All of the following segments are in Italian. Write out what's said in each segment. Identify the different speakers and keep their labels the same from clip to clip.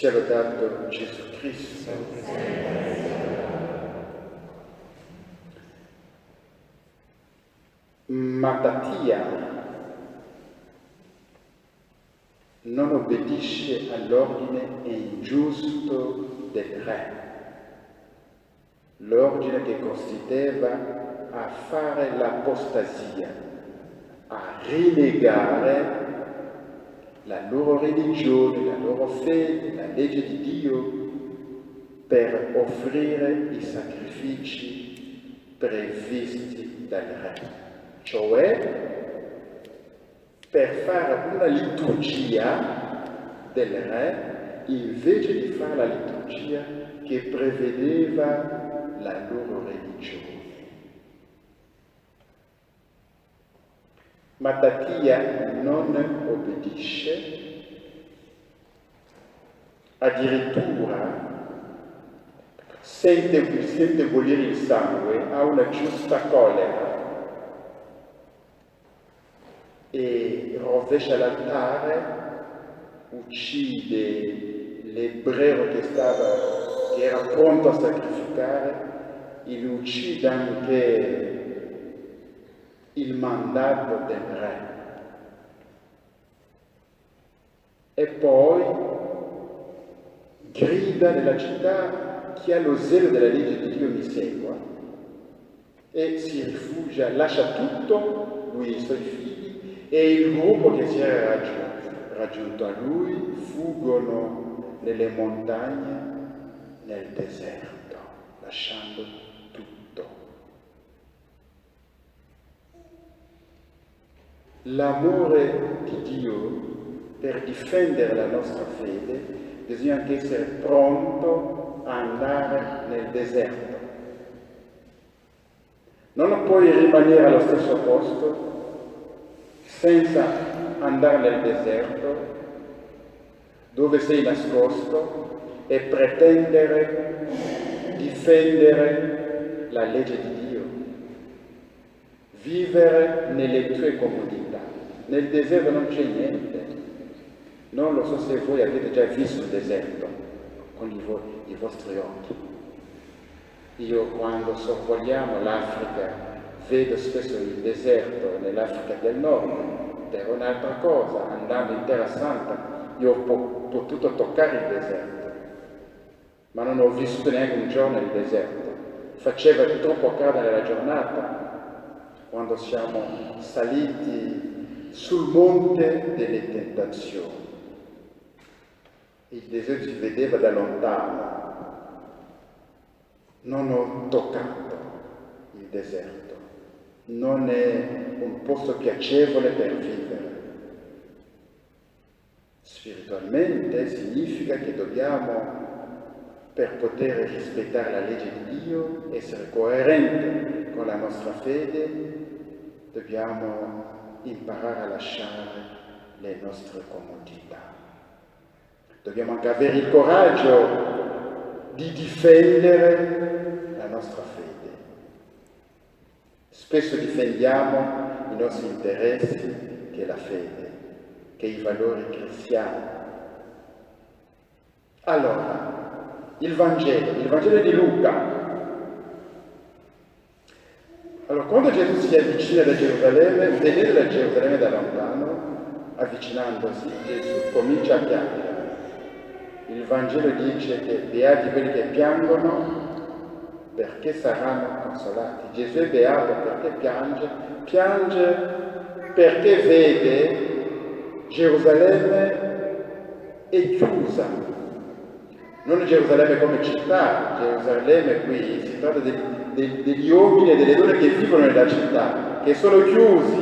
Speaker 1: Sia lodato Gesù Cristo. Mattattia non obbedisce all'ordine ingiusto del re, l'ordine che consisteva a fare l'apostasia, a rinnegare la loro religione, la loro fede, la legge di Dio, per offrire i sacrifici previsti dal re, cioè per fare una liturgia del re invece di fare la liturgia che prevedeva la loro religione. Mattattia non obbedisce, addirittura sente bollire il sangue, ha una giusta collera e rovescia l'altare, uccide l'ebreo che era pronto a sacrificare, e uccide anche il mandato del re. E poi grida nella città: chi ha lo zelo della legge di Dio mi segua, e si rifugia, lascia tutto, lui e i suoi figli e il gruppo che si era raggiunto a lui, fuggono nelle montagne, nel deserto, lasciando tutto. L'amore di Dio, per difendere la nostra fede, bisogna anche essere pronto a andare nel deserto. Non puoi rimanere allo stesso posto senza andare nel deserto, dove sei nascosto, e pretendere difendere la legge di Dio. Vivere nelle tue comodità. Nel deserto non c'è niente. Non lo so se voi avete già visto il deserto con i vostri occhi. Io quando sorvoliamo l'Africa vedo spesso il deserto nell'Africa del Nord per un'altra cosa. Andando in Terra Santa io ho potuto toccare il deserto, ma non ho vissuto neanche un giorno nel deserto. Faceva troppo caldo nella giornata quando siamo saliti sul monte delle tentazioni. Il deserto si vedeva da lontano. Non ho toccato il deserto. Non è un posto piacevole per vivere. Spiritualmente significa che dobbiamo, per poter rispettare la legge di Dio, essere coerenti con la nostra fede, dobbiamo imparare a lasciare le nostre comodità. Dobbiamo anche avere il coraggio di difendere la nostra fede. Spesso difendiamo i nostri interessi, che è la fede, che i valori cristiani. Allora, il Vangelo di Luca. Allora, quando Gesù si avvicina da Gerusalemme, vedete da Gerusalemme da lontano, avvicinandosi, Gesù comincia a piangere. Il Vangelo dice che beati quelli che piangono perché saranno consolati. Gesù è beato perché piange perché vede Gerusalemme è chiusa. Non Gerusalemme come città, Gerusalemme qui si tratta degli uomini e delle donne che vivono nella città, che sono chiusi.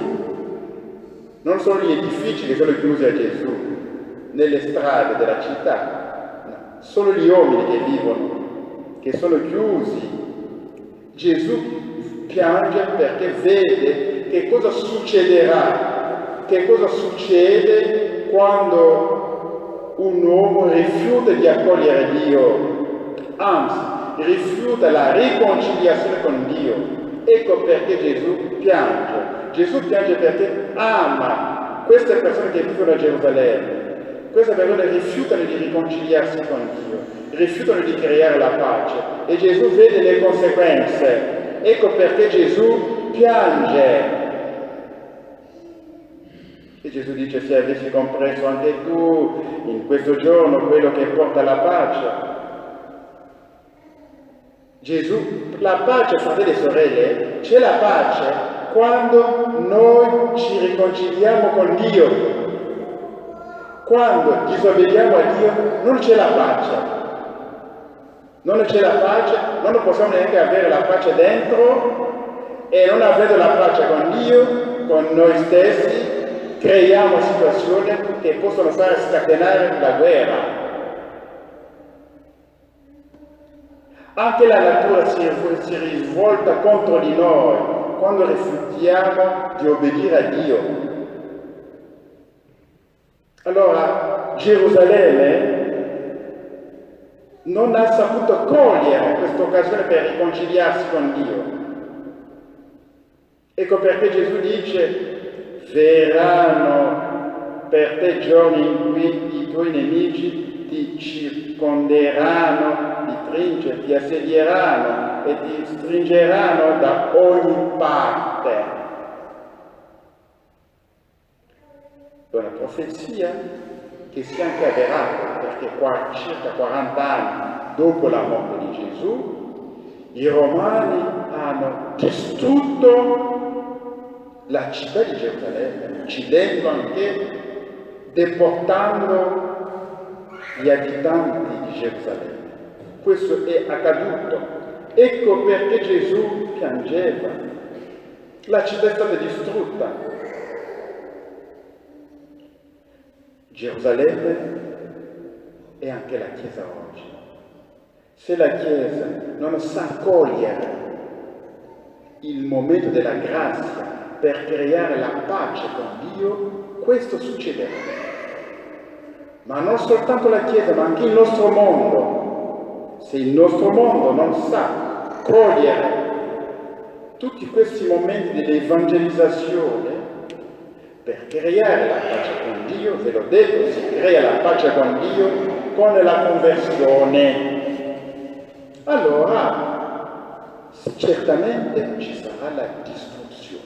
Speaker 1: Non sono gli edifici che sono chiusi a Gesù, nelle strade della città. Sono gli uomini che vivono, che sono chiusi. Gesù piange perché vede che cosa succederà, che cosa succede quando un uomo rifiuta di accogliere Dio, anzi rifiuta la riconciliazione con Dio. Ecco perché Gesù piange. Gesù piange perché ama queste persone che vivono a Gerusalemme, queste persone rifiutano di riconciliarsi con Dio, rifiutano di creare la pace e Gesù vede le conseguenze. Ecco perché Gesù piange. E Gesù dice: se avessi compreso anche tu in questo giorno quello che porta la pace. Gesù, la pace, fratelli e sorelle, c'è la pace quando noi ci riconciliamo con Dio. Quando disobbediamo a Dio non c'è la pace. Non c'è la pace, non possiamo neanche avere la pace dentro e non avendo la pace con Dio, con noi stessi, creiamo situazioni che possono far scatenare la guerra. Anche la natura si risvolta contro di noi quando rifiutiamo di obbedire a Dio. Allora, Gerusalemme non ha saputo cogliere questa occasione per riconciliarsi con Dio. Ecco perché Gesù dice: verranno per te giorni in cui i tuoi nemici ti circonderanno di trince, ti assedieranno e ti stringeranno da ogni parte. È una profezia che si è anche avverata, perché circa 40 anni dopo la morte di Gesù, i Romani hanno distrutto la città di Gerusalemme, uccidendo anche, deportando gli abitanti di Gerusalemme. Questo è accaduto. Ecco perché Gesù piangeva. La città è stata distrutta. Gerusalemme è anche la Chiesa oggi. Se la Chiesa non sa cogliere il momento della grazia per creare la pace con Dio, questo succederà. Ma non soltanto la Chiesa, ma anche il nostro mondo. Se il nostro mondo non sa cogliere tutti questi momenti dell'evangelizzazione per creare la pace con Dio, ve l'ho detto, si crea la pace con Dio con la conversione. Allora, certamente ci sarà la distruzione.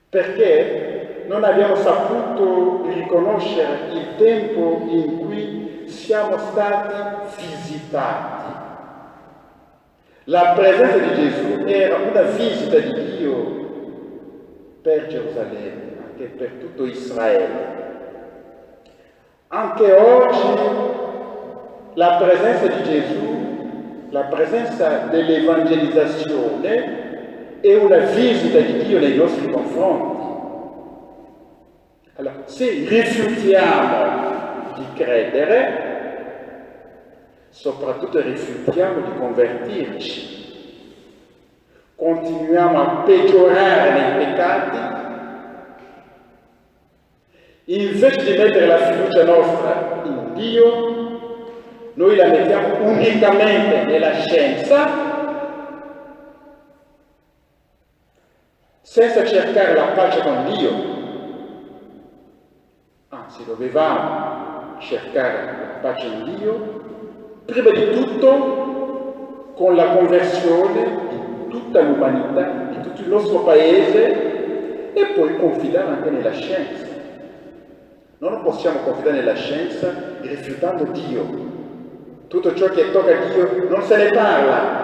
Speaker 1: Perché non abbiamo saputo riconoscere il tempo in cui siamo stati visitati. La presenza di Gesù era una visita di Dio per Gerusalemme, anche per tutto Israele. Anche oggi la presenza di Gesù, la presenza dell'evangelizzazione è una visita di Dio nei nostri confronti. Allora, se rifiutiamo di credere, soprattutto rifiutiamo di convertirci, continuiamo a peggiorare nei peccati, invece di mettere la fiducia nostra in Dio, noi la mettiamo unicamente nella scienza, senza cercare la pace con Dio. Anzi, dovevamo cercare la pace in Dio, prima di tutto con la conversione di tutta l'umanità, di tutto il nostro paese, e poi confidare anche nella scienza. Non possiamo confidare nella scienza rifiutando Dio. Tutto ciò che tocca a Dio non se ne parla.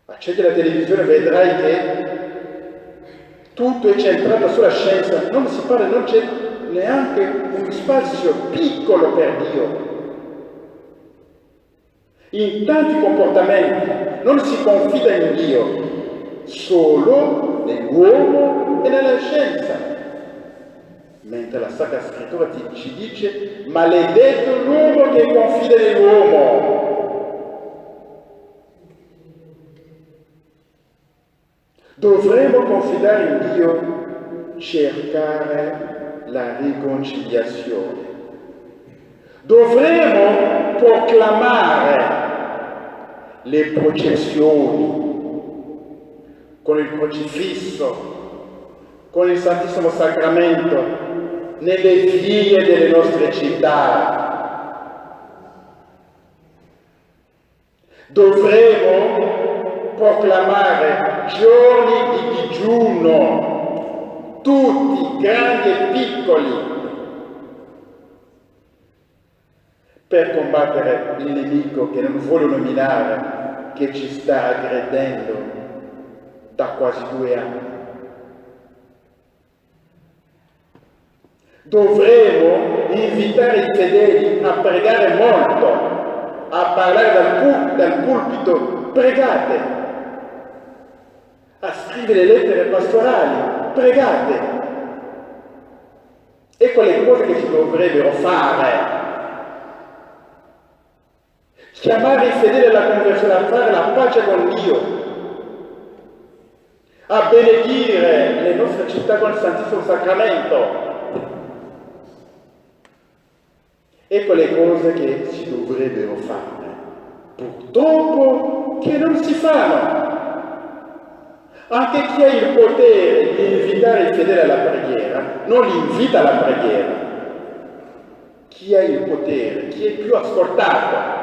Speaker 1: Accendi la televisione e vedrai che tutto è centrato sulla scienza, non si parla, non c'è neanche un spazio piccolo per Dio. In tanti comportamenti non si confida in Dio, solo nell'uomo e nella scienza. Mentre la Sacra Scrittura ci dice: maledetto l'uomo che confida nell'uomo. Dovremo confidare in Dio, cercare la riconciliazione. Dovremo proclamare le processioni, con il crocifisso, con il Santissimo Sacramento, nelle vie delle nostre città. Dovremo proclamare giorni di digiuno, tutti, grandi e piccoli, per combattere il nemico che non vuole nominare, che ci sta aggredendo da quasi 2 anni. Dovremo invitare i fedeli a pregare molto, a parlare dal pulpito, pregate, a scrivere lettere pastorali, pregate. Ecco le cose che si dovrebbero fare. Chiamare i fedeli alla conversione, a fare la pace con Dio, a benedire le nostre città con il Santissimo Sacramento. Ecco le cose che si dovrebbero fare, purtroppo che non si fanno. Anche chi ha il potere di invitare i fedeli alla preghiera non li invita alla preghiera. Chi ha il potere, chi è più ascoltato.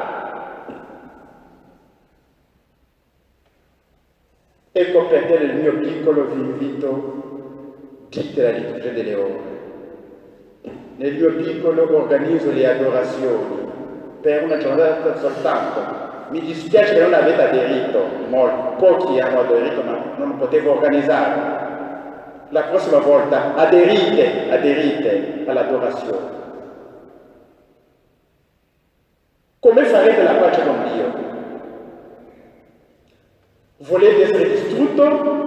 Speaker 1: Ecco perché nel mio piccolo vi invito, dite la liturgia delle ore. Nel mio piccolo organizzo le adorazioni per una giornata soltanto. Mi dispiace che non avete aderito, pochi hanno aderito, ma non lo potevo organizzare. La prossima volta aderite all'adorazione. Come farete la pace con Dio? Volete essere distrutto?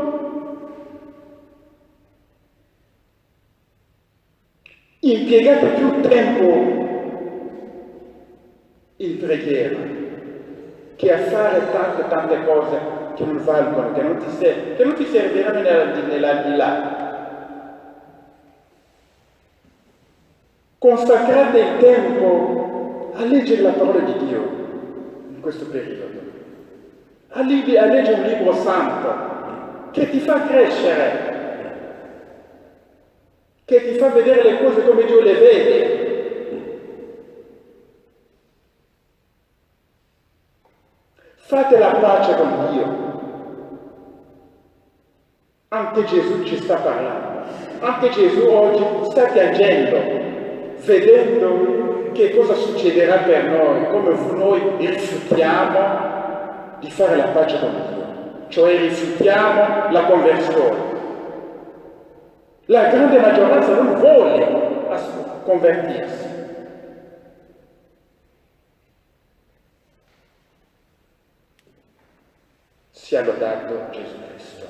Speaker 1: Impiegate più tempo in preghiera che a fare tante cose che non valgono, che non ti serviranno nell'aldilà. Consacrate il tempo a leggere la parola di Dio in questo periodo, a leggere un libro santo che ti fa crescere, che ti fa vedere le cose come Dio le vede. Fate la pace con Dio. Anche Gesù ci sta parlando. Anche Gesù oggi sta piangendo, vedendo che cosa succederà per noi, come noi rifiutiamo di fare la pace con Dio, cioè rifiutiamo la conversione. La grande maggioranza non vuole convertirsi. Sia lodato Gesù Cristo.